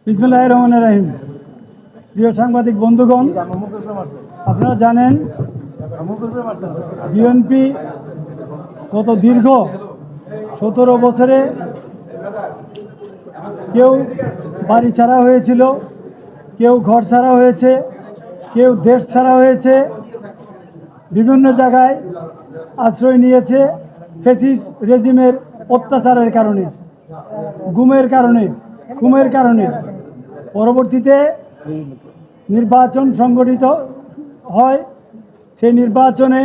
বিসমিল্লাহির রহমানির রহিম। প্রিয় সাংবাদিক বন্ধুগণ, আপনারা জানেন বিএনপি গত দীর্ঘ 17 বছরে কেউ বাড়ি ছাড়া হয়েছিল, কেউ ঘর ছাড়া হয়েছে, কেউ দেশ ছাড়া হয়েছে, বিভিন্ন জায়গায় আশ্রয় নিয়েছে ফ্যাসিস্ট রেজিমের অত্যাচারের কারণে, গুমের কারণে, খুনের কারণে। পরবর্তীতে নির্বাচন সংগঠিত হয়। সেই নির্বাচনে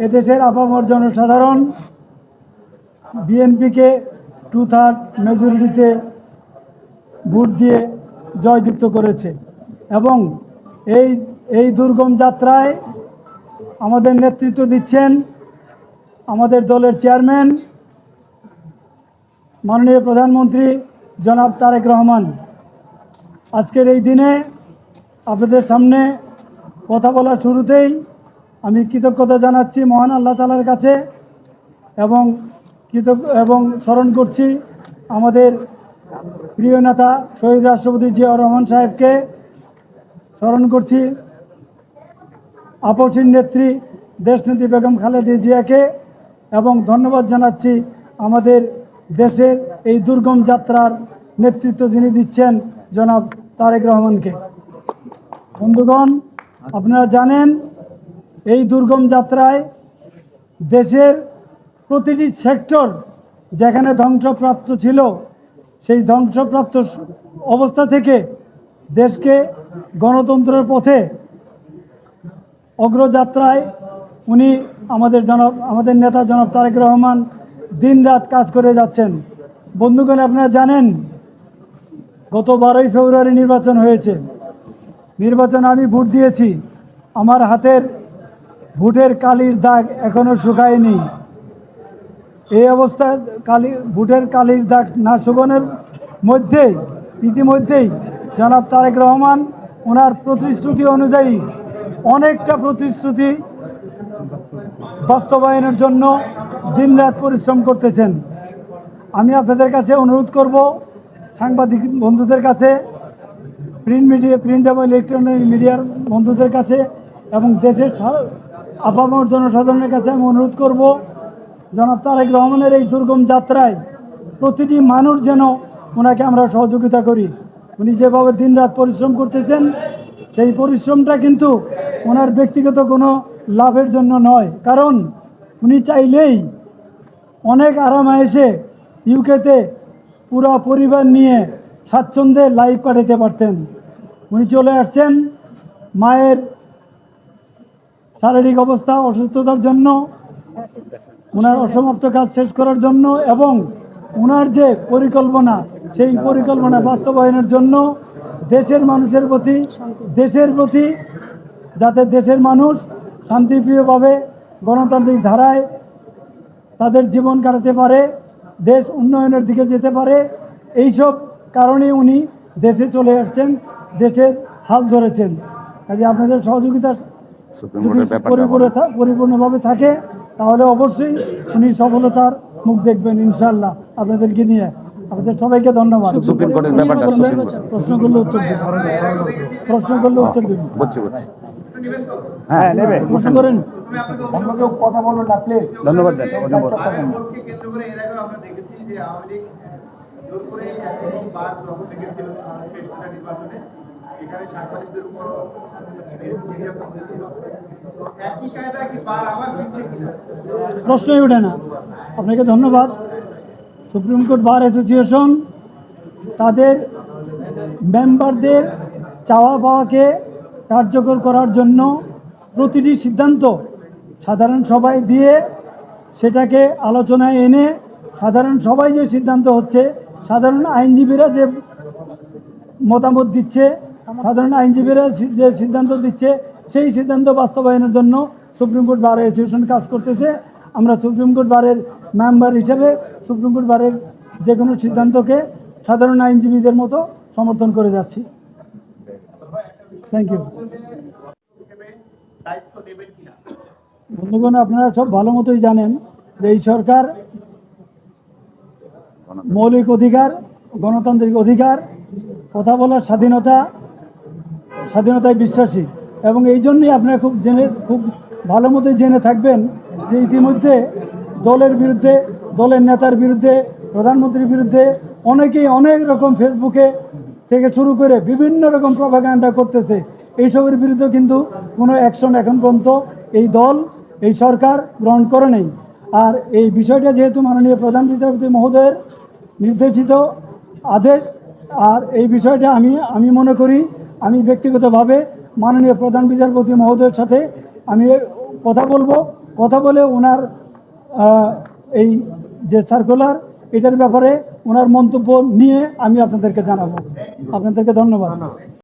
এদেশের আপামর জনসাধারণ বিএনপিকে 2/3 মেজরিটিতে ভোট দিয়ে জয়যুক্ত করেছে এবং এই দুর্গম যাত্রায় আমাদের নেতৃত্ব দিচ্ছেন আমাদের দলের চেয়ারম্যান মাননীয় প্রধানমন্ত্রী জনাব তারেক রহমান। আজকের এই দিনে আপনাদের সামনে কথা বলার শুরুতেই আমি কৃতজ্ঞতা জানাচ্ছি মহান আল্লাহ তাআলার কাছে এবং স্মরণ করছি আমাদের প্রিয় নেতা শহীদ রাষ্ট্রপতি জিয়াউর রহমান সাহেবকে, স্মরণ করছি আপসীর নেত্রী দেশনেত্রী বেগম খালেদা জিয়াকে এবং ধন্যবাদ জানাচ্ছি আমাদের দেশের এই দুর্গম যাত্রার নেতৃত্ব যিনি দিচ্ছেন জনাব তারেক রহমানকে। বন্ধুগণ, আপনারা জানেন এই দুর্গম যাত্রায় দেশের প্রতিটি সেক্টর যেখানে ধ্বংসপ্রাপ্ত ছিল, সেই ধ্বংসপ্রাপ্ত অবস্থা থেকে দেশকে গণতন্ত্রের পথে অগ্রযাত্রায় উনি আমাদের নেতা জনাব তারেক রহমান দিনরাত কাজ করে যাচ্ছেন। বন্ধুগণ, আপনারা জানেন গত 12ই ফেব্রুয়ারি নির্বাচন হয়েছে। নির্বাচনে আমি ভোট দিয়েছি। আমার হাতের ভোটের কালির দাগ এখনো শুকায়নি। এই অবস্থায় ভোটের কালির দাগ না শুকানোর ইতিমধ্যেই জনাব তারেক রহমান ওনার প্রতিশ্রুতি অনুযায়ী অনেকটা প্রতিশ্রুতি বাস্তবায়নের জন্য দিনরাত পরিশ্রম করতেছেন। আমি আপনাদের কাছে অনুরোধ করব, সাংবাদিক বন্ধুদের কাছে, প্রিন্ট এবং ইলেকট্রনিক মিডিয়ার বন্ধুদের কাছে এবং দেশের আপামর জনসাধারণের কাছে আমি অনুরোধ করব, জনাব তারেক রহমানের এই দুর্গম যাত্রায় প্রতিটি মানুষ যেন ওনাকে আমরা সহযোগিতা করি। উনি যেভাবে দিনরাত পরিশ্রম করতেছেন, সেই পরিশ্রমটা কিন্তু ওনার ব্যক্তিগত কোনো লাভের জন্য নয়, কারণ উনি চাইলেই অনেক আরামে এসে ইউকেতে পুরো পরিবার নিয়ে স্বাচ্ছন্দ্যে লাইফ কাটাতে পারতেন। উনি চলে আসছেন মায়ের শারীরিক অবস্থা অসুস্থতার জন্য, ওনার অসমাপ্ত কাজ শেষ করার জন্য এবং ওনার যে পরিকল্পনা, সেই পরিকল্পনা বাস্তবায়নের জন্য দেশের প্রতি যাতে দেশের মানুষ শান্তিপ্রিয়ভাবে গণতান্ত্রিক ধারায় তাদের জীবন কাটাতে পারে, দেশ উন্নয়নের দিকে যেতে পারে, এইসব কারণে উনি দেশে চলে আসছেন, দেশের হাল ধরেছেন। কাজে আপনাদের সহযোগিতা যদি পরিপূর্ণভাবে থাকে তাহলে অবশ্যই উনি সফলতার মুখ দেখবেন ইনশাআল্লাহ আপনাদেরকে নিয়ে। আপনাদের সবাইকে ধন্যবাদ। প্রশ্ন করলে উত্তর দিন। হ্যাঁ, প্রশ্ন করেন। কথা বলুন না প্লিজ। ধন্যবাদ। প্রশ্নই ওঠে না। আপনাকে ধন্যবাদ। সুপ্রিম কোর্ট বার অ্যাসোসিয়েশন তাদের মেম্বারদের চাওয়া পাওয়াকে কার্যকর করার জন্য প্রতিটি সিদ্ধান্ত সাধারণ সভায় দিয়ে সেটাকে আলোচনায় এনে সাধারণ সভায় যে সিদ্ধান্ত হচ্ছে, সাধারণ আইনজীবীরা যে মতামত দিচ্ছে, সাধারণ আইনজীবীরা যে সিদ্ধান্ত দিচ্ছে, সেই সিদ্ধান্ত বাস্তবায়নের জন্য সুপ্রিম কোর্ট বার অ্যাসোসিয়েশন কাজ করতেছে। আমরা সুপ্রিম কোর্ট বারের মেম্বার হিসেবে সুপ্রিম কোর্ট বারের যে কোনো সিদ্ধান্তকে সাধারণ আইনজীবীদের মতো সমর্থন করে যাচ্ছি। Thank you. বন্ধুগণ, আপনারা সব ভালো মতোই জানেন যে এই সরকার মৌলিক অধিকার, গণতান্ত্রিক অধিকার কথা বলার স্বাধীনতায় বিশ্বাসী, এবং এই জন্যই আপনারা খুব ভালো মতোই জেনে থাকবেন যে ইতিমধ্যে দলের বিরুদ্ধে, দলের নেতার বিরুদ্ধে, প্রধানমন্ত্রীর বিরুদ্ধে অনেকেই অনেক রকম ফেসবুকে থেকে শুরু করে বিভিন্ন রকম প্রপাগান্ডা করতেছে। এইসবের বিরুদ্ধে কিন্তু কোনো অ্যাকশন এখন পর্যন্ত এই দল, এই সরকার গ্রহণ করে নেই। আর এই বিষয়টা যেহেতু মাননীয় প্রধান বিচারপতি মহোদয়ের নির্দেশিত আদেশ, আর এই বিষয়টা আমি মনে করি, আমি ব্যক্তিগতভাবে মাননীয় প্রধান বিচারপতি মহোদয়ের সাথে আমি কথা বলে ওনার এই যে সার্কুলার, এটার ব্যাপারে ওনার মন্তব্য নিয়ে আমি আপনাদেরকে জানাবো। আপনাদেরকে ধন্যবাদ।